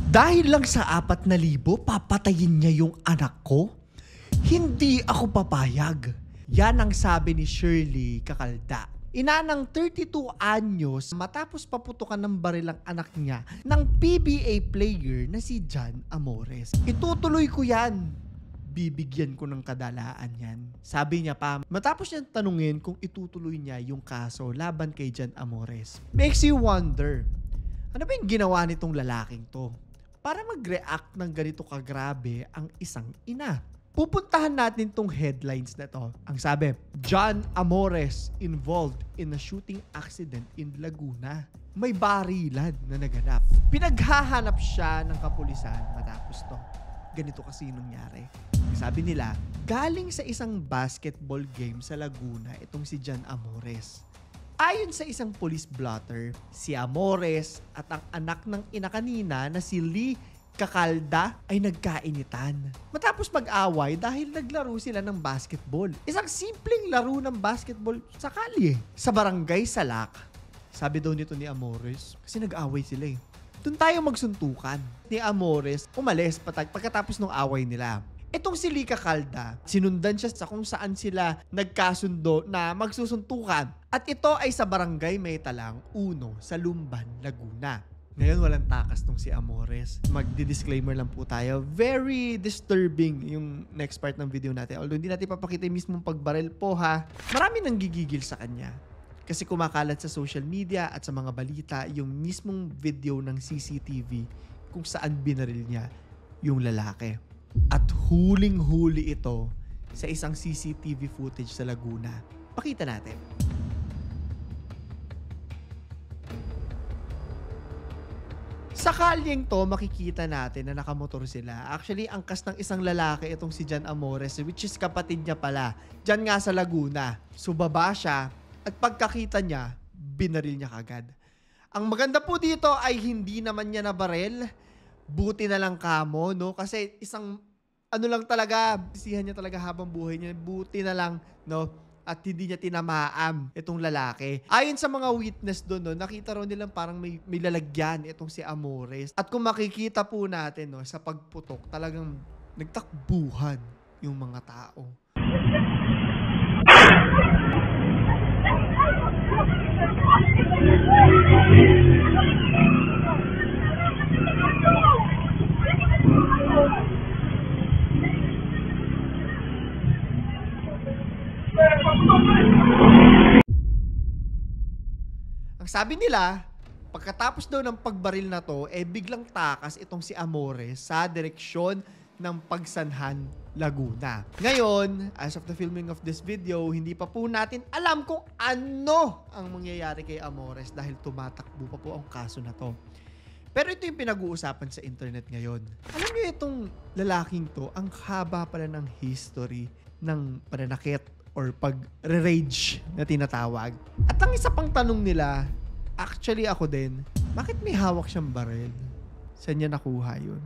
Dahil lang sa 4,000, papatayin niya yung anak ko? Hindi ako papayag. Yan ang sabi ni Shirley Cacalda. Ina ng 32 anyos matapos paputukan ng baril ang anak niya ng PBA player na si Jan Amores. Itutuloy ko yan. Bibigyan ko ng kadalaan yan. Sabi niya pa, matapos niyang tanungin kung itutuloy niya yung kaso laban kay Jan Amores. Makes you wonder, ano ba yung ginawa nitong lalaking to para mag-react ng ganito kagrabe ang isang ina? Pupuntahan natin tong headlines na to. Ang sabi, Jan Amores involved in a shooting accident in Laguna. May barilan na naganap. Pinaghahanap siya ng kapulisan matapos to. Ganito kasi nangyari. Sabi nila, galing sa isang basketball game sa Laguna itong si Jan Amores. Ayon sa isang police blotter, si Amores at ang anak ng ina kanina na si Lee Cacalda ay nagkainitan. Matapos mag-away dahil naglaro sila ng basketball. Isang simpleng laro ng basketball sa kalye. Sa barangay Salak. Sabi daw nito ni Amores, kasi nag-away sila eh. Doon tayo magsuntukan. Ni Amores, umalis pagkatapos ng away nila. Itong si Lee Cacalda, sinundan siya sa kung saan sila nagkasundo na magsusuntukan. At ito ay sa barangay Maytalang 1 sa Lumban, Laguna. Ngayon walang takas tong si Amores. Magdi-disclaimer lang po tayo. Very disturbing yung next part ng video natin. Although hindi natin papakita yung mismong pagbaril po ha. Marami nang gigigil sa kanya. Kasi kumakalat sa social media at sa mga balita yung mismong video ng CCTV kung saan binaril niya yung lalaki. At huling-huli ito sa isang CCTV footage sa Laguna. Pakita natin. Sa kalyeng to, makikita natin na nakamotor sila. Actually, angkas ng isang lalaki itong si Jan Amores, which is kapatid niya pala. Diyan nga sa Laguna. So, baba siya at pagkakita niya, binaril niya kagad. Ang maganda po dito ay hindi naman niya nabaril. Buti na lang kamo, no? Kasi isang, ano lang talaga, sisihan niya talaga habang buhay niya. Buti na lang, no? At hindi niya tinamaan itong lalaki. Ayon sa mga witness doon, no, nakita raw nilang parang may lalagyan itong si Amores. At kung makikita po natin, no, sa pagputok, talagang nagtakbuhan yung mga tao. Ang sabi nila, pagkatapos daw ng pagbaril na to, biglang takas itong si Amores sa direksyon ng Pagsanhan, Laguna. Ngayon, as of the filming of this video, hindi pa po natin alam kung ano ang mangyayari kay Amores dahil tumatakbo pa po ang kaso na to. Pero ito yung pinag-uusapan sa internet ngayon. Alam niyo itong lalaking to, ang haba pala ng history ng pananakit or pag-rage na tinatawag. At ang isa pang tanong nila, actually ako din, bakit may hawak siyang baril? Saan niya nakuha yun?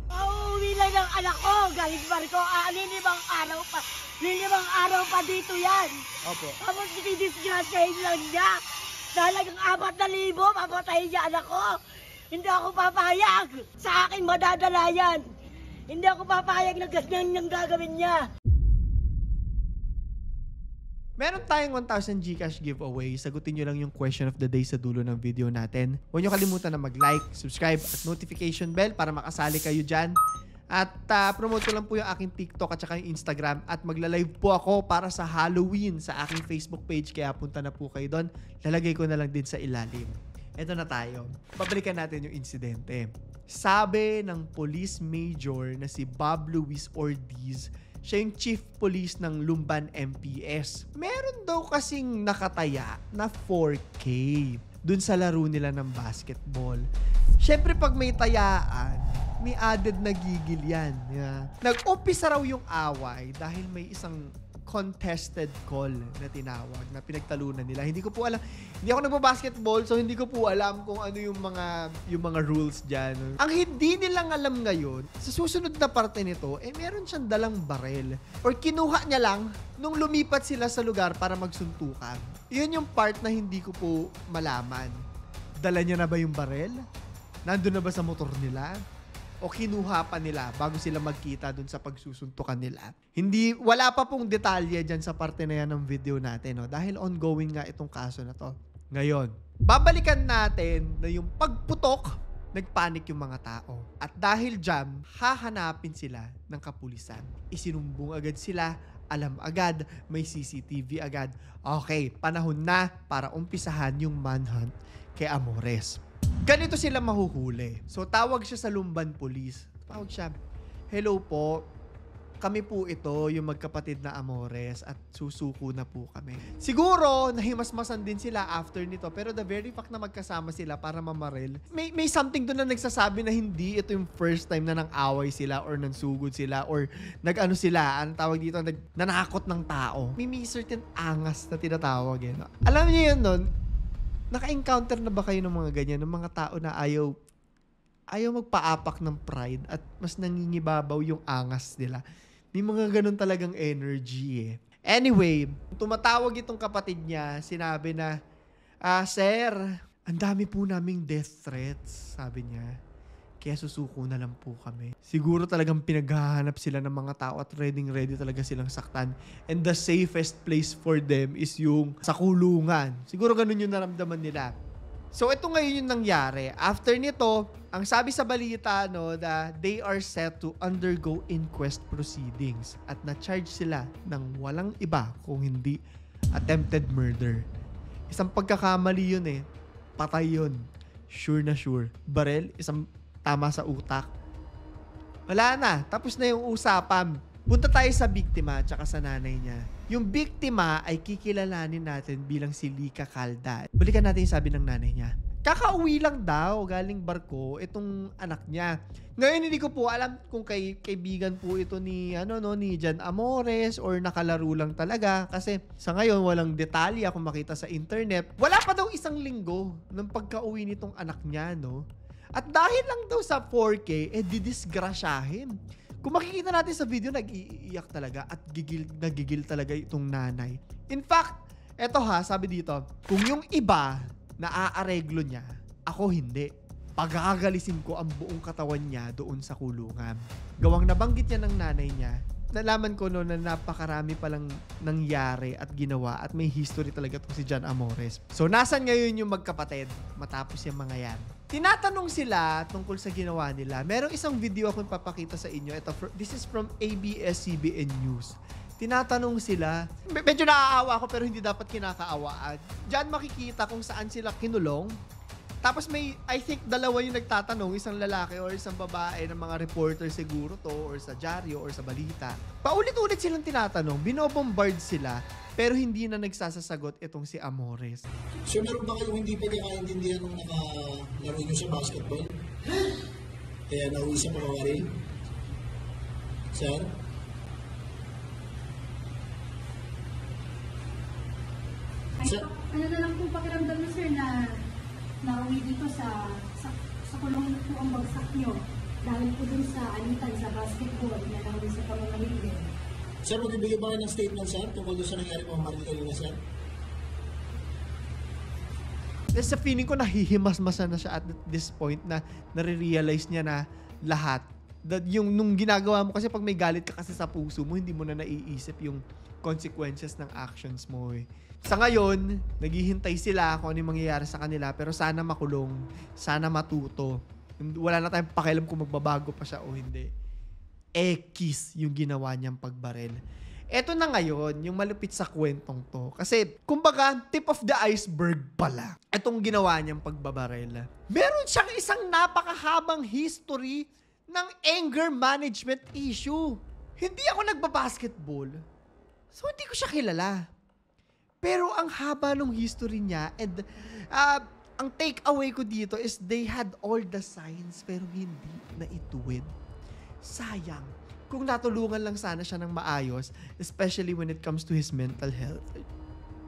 Uuwi lang ng anak ko, galing barko, lilimang araw pa dito yan. Opo. Tapos dinidisgrasyahin lang niya. Talagang 4,000, papatayin niya anak ko. Hindi ako papayag. Sa akin madadala yan. Hindi ako papayag na ganyan yung gagawin niya. Meron tayong 1,000 GCash giveaway. Sagutin nyo lang yung question of the day sa dulo ng video natin. Huwag nyo kalimutan na mag-like, subscribe, at notification bell para makasali kayo dyan. At promote ko lang po yung aking TikTok at saka yung Instagram. At magla-live po ako para sa Halloween sa aking Facebook page. Kaya punta na po kayo doon. Lalagay ko na lang din sa ilalim. Eto na tayo. Pabalikan natin yung insidente. Sabi ng police major na si Bob Luis Ortiz, siya yung chief police ng Lumban MPS. Meron daw kasing nakataya na 4K dun sa laro nila ng basketball. Siyempre pag may tayaan, may added na gigil yan. Yeah. Nag-umpisa raw yung away dahil may isang contested call na tinawag na pinagtalunan nila. Hindi ko po alam. Hindi ako nagbabasketball so hindi ko po alam kung ano yung mga rules diyan. Ang hindi nilang alam ngayon, sa susunod na parte nito, meron siyang dalang barel or kinuha niya lang nung lumipat sila sa lugar para magsuntukan. Yun yung part na hindi ko po malaman. Dala niya na ba yung barel? Nandun na ba sa motor nila? O kinuha pa nila bago sila magkita dun sa pagsusuntukan nila? Wala pa pong detalye dyan sa parte na yan ng video natin, no? Dahil ongoing nga itong kaso na to. Ngayon, babalikan natin na yung pagputok, nagpanik yung mga tao. At dahil dyan, hahanapin sila ng kapulisan. Isinumbong agad sila, alam agad, may CCTV agad. Okay, panahon na para umpisahan yung manhunt kay Amores. Ganito sila mahuhuli. So, tawag siya sa Lumban Police. Tawag siya, hello po, kami po ito, yung magkapatid na Amores, at susuko na po kami. Siguro, nahimasmasan din sila after nito, pero the very fact na magkasama sila para mamaril, may something doon na nagsasabi na hindi ito yung first time na nang-away sila or nansugod sila or nag-ano sila, ang tawag dito, nanakot ng tao. May certain angas na tinatawag eh. No? Alam niyo yun nun, naka-encounter na ba kayo ng mga ganyan, ng mga tao na ayaw magpaapak ng pride at mas nangingibabaw yung angas nila? May mga ganun talagang energy eh. Anyway, tumatawag itong kapatid niya, sinabi na, sir, ang dami po naming death threats, sabi niya. Kaya susuko na lang po kami. Siguro talagang pinaghahanap sila ng mga tao at ready talaga silang saktan. And the safest place for them is yung sa kulungan. Siguro ganun yung naramdaman nila. So, ito ngayon yung nangyari. After nito, ang sabi sa balita, no, na they are set to undergo inquest proceedings at na-charge sila ng walang iba kung hindi attempted murder. Isang pagkakamali yun eh. Patay yun. Sure na sure. Barel, isang tama sa utak. Wala na. Tapos na yung usapan. Punta tayo sa biktima at sa nanay niya. Yung biktima ay kikilalanin natin bilang si Lika Calda. Balikan natin yung sabi ng nanay niya. Kakauwi lang daw galing barko itong anak niya. Ngayon hindi ko po alam kung kaibigan po ito ni Jan Amores or nakalaro lang talaga kasi sa ngayon walang detalye kung makita sa internet. Wala pa daw isang linggo ng pagkauwi nitong anak niya, no? At dahil lang daw sa 4K, didisgrasyahin. Kung makikita natin sa video, nag-iiyak talaga at nagigil talaga itong nanay. In fact, eto sabi dito, kung yung iba naaareglo niya, ako hindi. Pagkakagalisin ko ang buong katawan niya doon sa kulungan. Gawang nabanggit niya ng nanay niya, nalaman ko na napakarami palang nangyari at ginawa at may history talaga itong si Jan Amores. So, nasan ngayon yung magkapatid matapos yung mga yan? Tinatanong sila tungkol sa ginawa nila. Merong isang video akong papakita sa inyo. This is from ABS-CBN News. Tinatanong sila. Medyo naaawa ako pero hindi dapat kinakaawaan. Diyan makikita kung saan sila kinulong. Tapos I think dalawa yung nagtatanong, isang lalaki or isang babae ng mga reporter siguro to or sa dyaryo or sa balita. Paulit-ulit silang tinatanong, binobombard sila, pero hindi na nagsasasagot itong si Amores. So meron ba kayong hindi pagkakaintindihan nung nakalaro nyo sa basketball? Kaya nauwi sa pamamaril? Sir? Ano na lang po pakiramdam nyo, sir, na nauwi dito sa kulong po ang bagsak nyo dahil po dun sa alitan sa basketball na nauwi sa pamamaril din. Sir, magbibigay ba kayo ng statement, sir, tungkol doon sa nangyari pamamaril kayo na, sir? Sa feeling ko nahihimasmasan na siya at this point na nare-realize niya na lahat. Nung ginagawa mo, kasi pag may galit ka kasi sa puso mo, hindi mo na naiisip yung consequences ng actions mo eh. Sa ngayon, naghihintay sila kung ano yung mangyayari sa kanila pero sana makulong, sana matuto. Wala na tayong pakialam kung magbabago pa siya o hindi. Ekis yung ginawa niyang pagbaril. Eto na ngayon, yung malupit sa kwentong to. Kasi, kumbaga, tip of the iceberg pala. Etong ginawa niyang pagbabaril. Meron siyang isang napakahabang history ng anger management issue. Hindi ako nagbabasketball. So, hindi ko siya kilala. Pero ang haba ng history niya and ang take away ko dito is they had all the signs pero hindi na ituwid. Sayang. Kung natulungan lang sana siya ng maayos, especially when it comes to his mental health.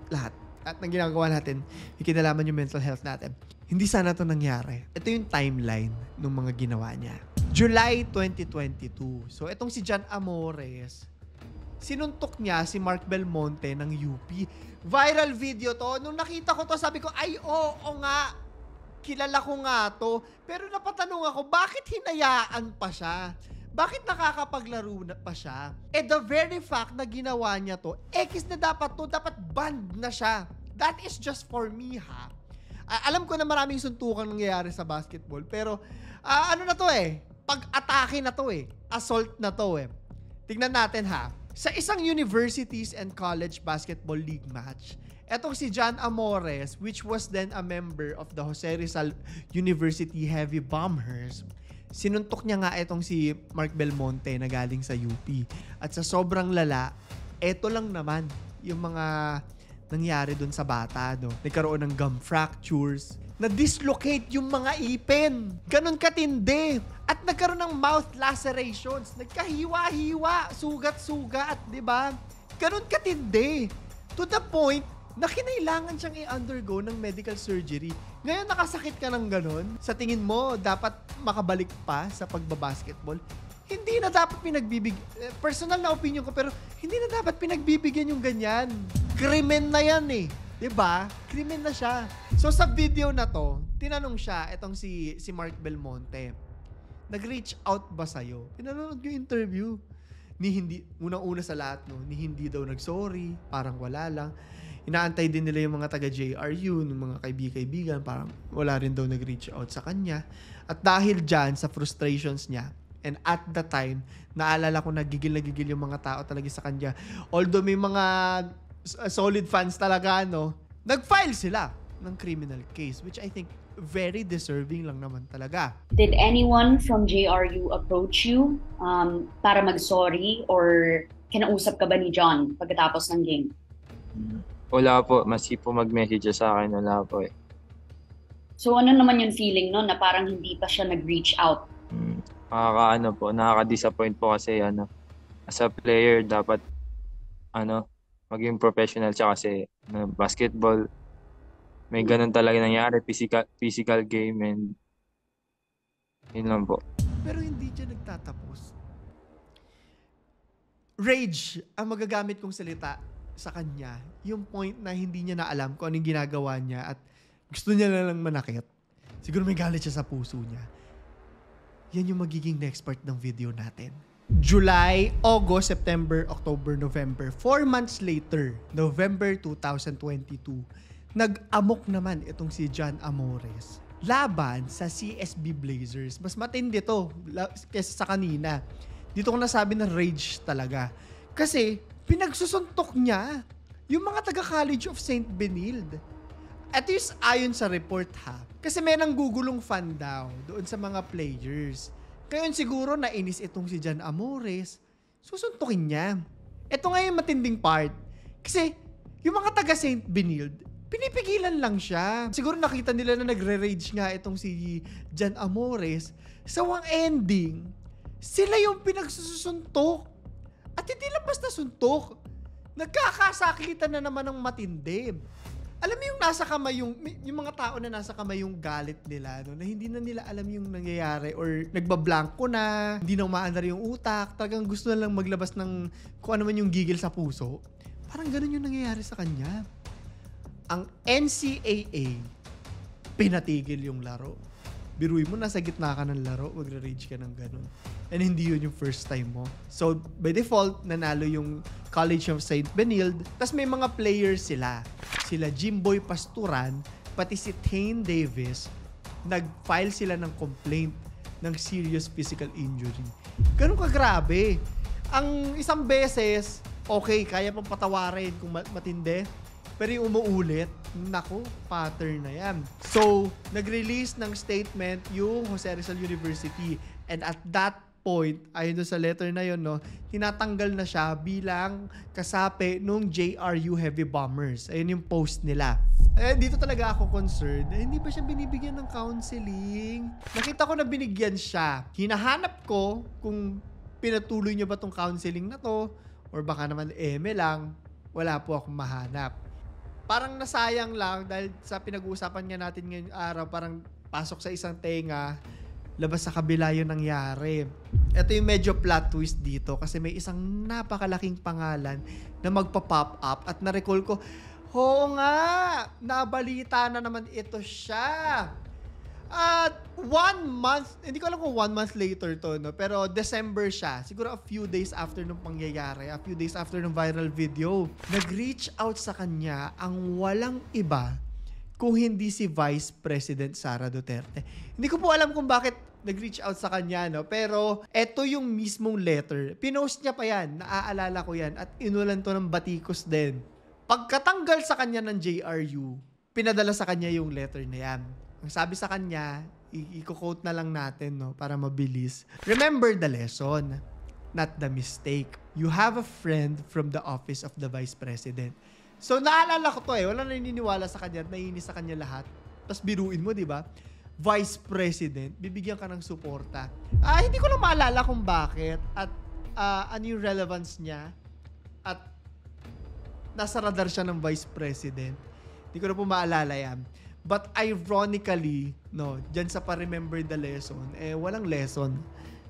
Lahat. At nang ginagawa natin, ikinalaman yung mental health natin. Hindi sana ito nangyari. Ito yung timeline ng mga ginawa niya. July 2022. So, itong si Jan Amores, sinuntok niya si Mark Belmonte ng UP. Viral video to. Nung nakita ko to, sabi ko, ay, oo nga. kilala ko nga to. Pero napatanong ako, bakit hinayaan pa siya? Bakit nakakapaglaro na pa siya? The very fact na ginawa niya to, X na dapat to, dapat banned na siya. That is just for me, ha? Alam ko na maraming suntukan nangyayari sa basketball, pero ano na to pag-atake na to assault na to Tignan natin ha. Sa isang universities and college basketball league match, etong si John Amores, which was then a member of the Jose Rizal University Heavy Bombers, sinuntok niya nga etong si Mark Belmonte na galing sa UP. At sa sobrang lala, eto lang naman yung mga nangyari dun sa bata, no? Nagkaroon ng gum fractures, na-dislocate yung mga ipin. Ganon katindi. At nagkaroon ng mouth lacerations. Nagkahiwa-hiwa, sugat-sugat, di ba? Ganon katindi. To the point na kinailangan siyang i-undergo ng medical surgery. Ngayon nakasakit ka ng ganon. Sa tingin mo, dapat makabalik pa sa pagbabasketball? Hindi na dapat personal na opinion ko, pero hindi na dapat pinagbibigyan yung ganyan. Krimen na yan Diba? Krimen na siya. So sa video na to, tinanong siya, etong si Mark Belmonte, nag-reach out ba sa'yo? Pinanood yung interview. Unang-una sa lahat, ni hindi daw nag-sorry, parang wala lang. Inaantay din nila yung mga taga-JRU, ng mga kaibigan, parang wala rin daw nag-reach out sa kanya. At dahil dyan, sa frustrations niya, and at the time, naalala ko nagigil yung mga tao talaga sa kanya. Although may mga solid fans talaga, nag-file sila ng criminal case, which I think very deserving lang naman talaga. Did anyone from JRU approach you para mag-sorry or kinausap ka ba ni John pagkatapos ng game? Wala po. Masi po mag-message sa akin. Wala po So ano naman yung feeling na parang hindi pa siya nag-reach out? Nakaka-disappoint po kasi as a player dapat maging professional siya kasi basketball may ganun talaga nangyari, physical game, and yun lang po. Pero hindi siya nagtatapos. Rage ang magagamit kong salita sa kanya. Yung point na hindi niya na alam kung anong ginagawa niya at gusto niya na lang manakit. Siguro may galit siya sa puso niya. Yan yung magiging next part ng video natin. July, August, September, October, November. 4 months later, November 2022, nag-amok naman itong si John Amores laban sa CSB Blazers. Mas matindi to kaysa sa kanina. Dito ko nasabi na rage talaga. Kasi pinagsusuntok niya yung mga taga-College of St. Benilde. At least ayon sa report kasi may nanggugulong fan daw doon sa mga players. Ngayon siguro nainis itong si John Amores, susuntukin niya. Ito nga yung matinding part. Kasi yung mga taga St. Benilde, pinipigilan lang siya. Siguro nakita nila na nagre-rage nga itong si John Amores. So ang ending, sila yung pinagsusuntok. At hindi lang basta suntok. Nagkakasakitan na naman ng matindi. Alam mo yung nasa kamay yung mga tao na nasa kamay yung galit nila, na hindi na nila alam yung nangyayari or nagbablanko na, hindi na umaandar yung utak, talagang gusto na lang maglabas ng kung ano man yung gigil sa puso. Parang ganun yung nangyayari sa kanya. Ang NCAA, pinatigil yung laro. Biruin mo, nasa gitna ka ng laro, magre-rage ka ng ganun. And hindi yun yung first time mo. So, by default, nanalo yung College of St. Benilde. Tapos may mga players sila. Sila Jimboy Pasturan, pati si Tane Davis, nag-file sila ng complaint ng serious physical injury. Ganun kagrabe. Ang isang beses, okay, kaya pang patawarin kung matindi. Pero yung umuulit, naku, pattern na yan. So, nag-release ng statement yung Jose Rizal University. And at that point, ayon doon sa letter na yun, tinatanggal na siya bilang kasapi nung JRU Heavy Bombers. Ayun yung post nila. Dito talaga ako concerned. Hindi ba siya binibigyan ng counseling? Nakita ko na binigyan siya. Hinahanap ko kung pinatuloy niya ba tong counseling na to or baka naman lang. Wala po akong mahanap. Parang nasayang lang dahil sa pinag-uusapan nga natin ngayong araw, parang pasok sa isang tenga, labas sa kabila yung nangyari. Ito yung medyo plot twist dito kasi may isang napakalaking pangalan na magpa-pop up at na-recall ko, oo nga, nabalita na naman ito siya. At 1 month, hindi ko alam kung 1 month later to, no? Pero December siya. Siguro a few days after nung pangyayari, a few days after nung viral video, nag-reach out sa kanya ang walang iba kung hindi si Vice President Sara Duterte. Hindi ko po alam kung bakit nag-reach out sa kanya, no? Pero eto yung mismong letter. Pinost niya pa yan. Naaalala ko yan. At inulan to ng batikos din. Pagkatanggal sa kanya ng JRU, pinadala sa kanya yung letter na yan. Ang sabi sa kanya, i-quote na lang natin, no, para mabilis. Remember the lesson, not the mistake. You have a friend from the office of the Vice President. So, naalala ko to Wala na naniniwala sa kanya at naiinis sa kanya lahat. Tapos biruin mo, di ba? Vice President, bibigyan ka ng suporta. Hindi ko lang maalala kung bakit at ano yung relevance niya at nasa radar siya ng Vice President. Hindi ko na po maalala yan. But ironically, no, dyan sa pa-remember the lesson, walang lesson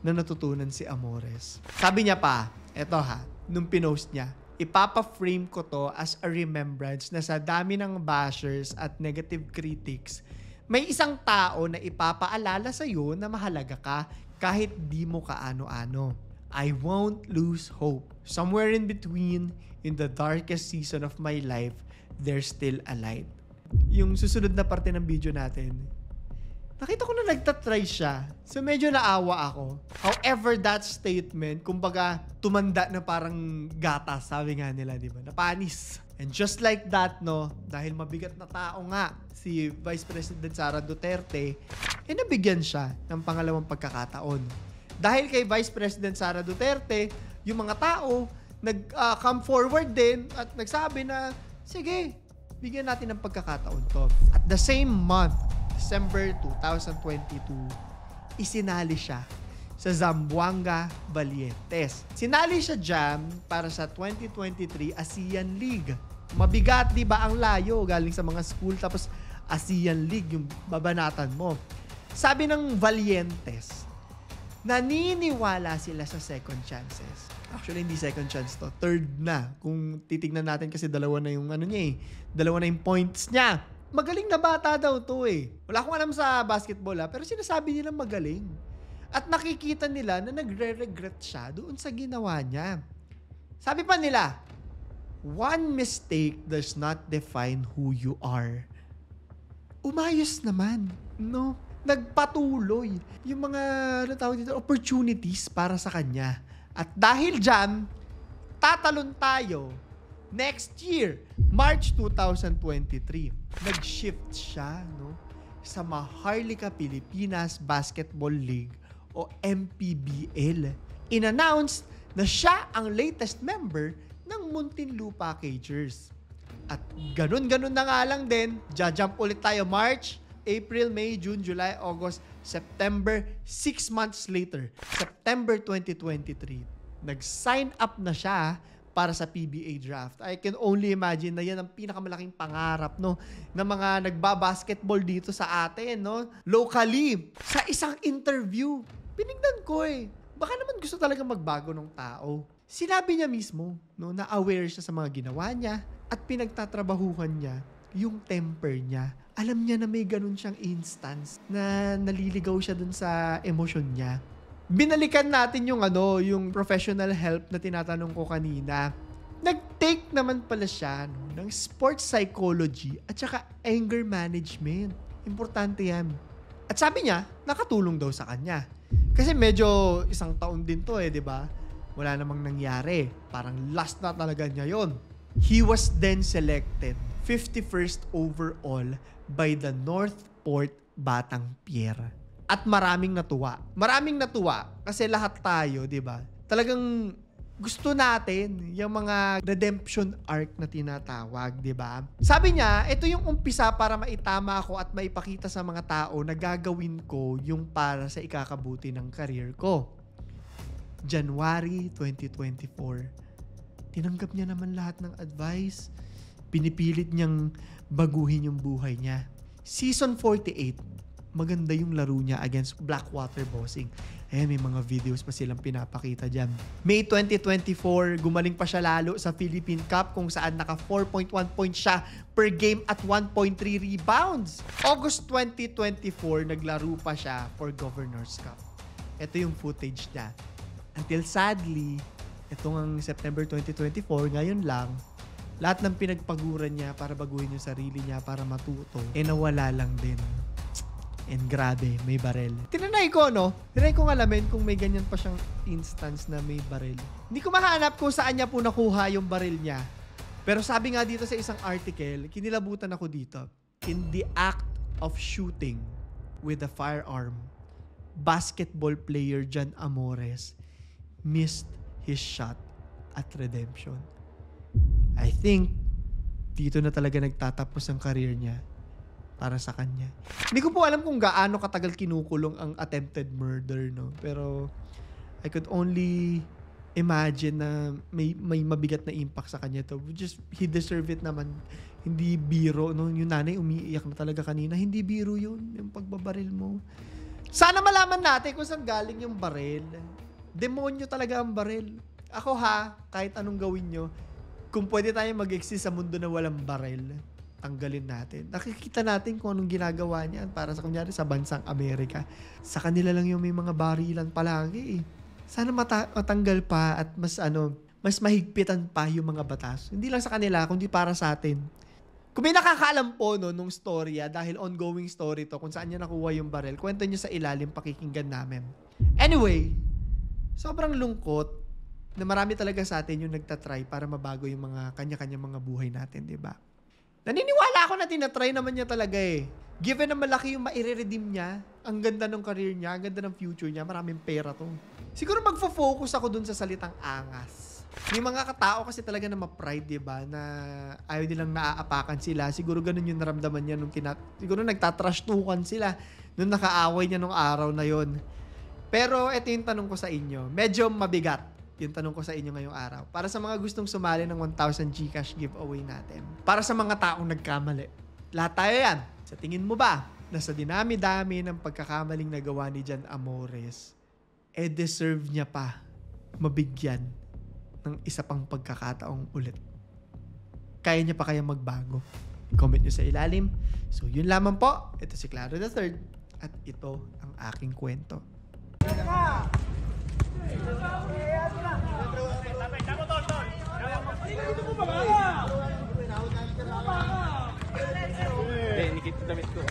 na natutunan si Amores. Sabi niya pa, eto nung pinost niya, ipapa-frame ko to as a remembrance na sa dami ng bashers at negative critics, may isang tao na ipapaalala sa'yo na mahalaga ka kahit di mo kaano-ano. I won't lose hope. Somewhere in between, in the darkest season of my life, there's still a light. Yung susunod na parte ng video natin, nakita ko na nagtatry siya. So medyo naawa ako. However, that statement, kumbaga, tumanda na parang gatas, sabi nga nila, di ba? Napanis. And just like that, no, dahil mabigat na tao nga si Vice President Sara Duterte, nabigyan siya ng pangalawang pagkakataon. Dahil kay Vice President Sara Duterte, yung mga tao nag-come forward din at nagsabi na, sige, bigyan natin ng pagkakataon to. At the same month, December 2022, isinali siya sa Zamboanga Valientes. Sinali siya dyan para sa 2023 ASEAN League. Mabigat, di ba, ang layo galing sa mga school tapos ASEAN League, yung babanatan mo. Sabi ng Valientes, naniniwala sila sa second chances. Actually, hindi second chance to. Third na. Kung titignan natin kasi dalawa na yung dalawa na yung points niya. Magaling na bata daw to Wala akong alam sa basketball pero sinasabi nila magaling. At nakikita nila na nagre-regret siya doon sa ginawa niya. Sabi pa nila, one mistake does not define who you are. Umayos naman, no? Nagpatuloy yung mga opportunities para sa kanya. At dahil dyan, tatalon tayo next year, March 2023. Nag-shift siya, no, sa Maharlika Pilipinas Basketball League o MPBL. In-announce na siya ang latest member ng Muntinlupa Cagers. At ganun-ganun na nga lang din, jump ulit tayo March, April, May, June, July, August, September, 6 months later, September 2023, nag-sign up na siya para sa PBA draft. I can only imagine na yan ang pinakamalaking pangarap, no, ng mga nagbabasketball dito sa atin, no, locally. Sa isang interview, pinignan ko baka naman gusto talaga magbago ng tao. Sinabi niya mismo, no, na aware siya sa mga ginawa niya at pinagtatrabahuhan niya yung temper niya. Alam niya na may ganun siyang instance na naliligaw siya dun sa emosyon niya. Binalikan natin yung yung professional help na tinatanong ko kanina. Nag-take naman pala siya ng sports psychology at saka anger management. Importante yan. At sabi niya, nakatulong daw sa kanya. Kasi medyo isang taon din to di ba? Wala namang nangyari. Parang last na talaga niya yon. He was then selected 51st overall by the Northport Batang Pier. At maraming natuwa. Maraming natuwa kasi lahat tayo, di ba? Talagang gusto natin yung mga redemption arc na tinatawag, di ba? Sabi niya, ito yung umpisa para maitama ako at maipakita sa mga tao na gagawin ko yung para sa ikakabuti ng career ko. January 2024. Tinanggap niya naman lahat ng advice. Pinipilit niyang baguhin yung buhay niya. Season 48, maganda yung laro niya against Blackwater Bossing. May mga videos pa silang pinapakita dyan. May 2024, gumaling pa siya lalo sa Philippine Cup kung saan naka 4.1 points siya per game at 1.3 rebounds. August 2024, naglaro pa siya for Governor's Cup. Ito yung footage niya. Until sadly, itong September 2024, ngayon lang, lahat ng pinagpaguran niya para baguhin yung sarili niya para matuto, nawala lang din. And grabe, may barel. Tinanay ko, no? Tinanay kong alamin kung may ganyan pa siyang instance na may barel. Hindi ko mahanap kung saan niya po nakuha yung baril niya. Pero sabi nga dito sa isang article, kinilabutan ako dito. In the act of shooting with a firearm, basketball player John Amores missed his shot at redemption. I think dito na talaga nagtatapos ang career niya para sa kanya. Hindi ko po alam kung gaano katagal kinukulong ang attempted murder, no? Pero I could only imagine na may mabigat na impact sa kanya to. Just, he deserve it naman. Hindi biro, no? Yung nanay umiiyak na talaga kanina. Hindi biro yun, yung pagbabaril mo. Sana malaman natin kung saan galing yung baril. Demonyo talaga ang baril. Ako kahit anong gawin nyo, kung pwede tayo mag-exist sa mundo na walang baril, tanggalin natin. Nakikita natin kung anong ginagawa niya para sa kunyari sa bansang Amerika. Sa kanila lang yung may mga barilan palagi. Sana matanggal pa at mas mahigpitan pa yung mga batas. Hindi lang sa kanila, kundi para sa atin. Kung may nakakaalam po nung storya, dahil ongoing story to, kung saan niya nakuha yung baril, kwento niyo sa ilalim, pakikinggan namin. Anyway, sobrang lungkot na marami talaga sa atin yung nagtatry para mabago yung mga kanya-kanya mga buhay natin, di ba? Naniniwala ako na tinatry naman niya talaga eh. Given na malaki yung maire-redeem niya, ang ganda ng career niya, ang ganda ng future niya, maraming pera to. Siguro magfo-focus ako dun sa salitang angas. May mga katao kasi talaga na ma-pride, diba? Na ayaw nilang naaapakan sila. Siguro ganun yung naramdaman niya nung siguro nagtatrash-tukan sila nung nakaaway niya nung araw na yon. Pero ito yung tanong ko sa inyo. Medyo mabigat yung tanong ko sa inyo ngayong araw. Para sa mga gustong sumali ng 1,000 GCash giveaway natin. Para sa mga taong nagkamali. Lahat tayo yan. Sa tingin mo ba na sa dinami-dami ng pagkakamaling nagawa ni John Amores, deserve niya pa mabigyan ng isa pang pagkakataong ulit? Kaya niya pa kaya magbago? Comment nyo sa ilalim. So, yun lamang po. Ito si Claro III at ito ang aking kwento. Nikit damit ko.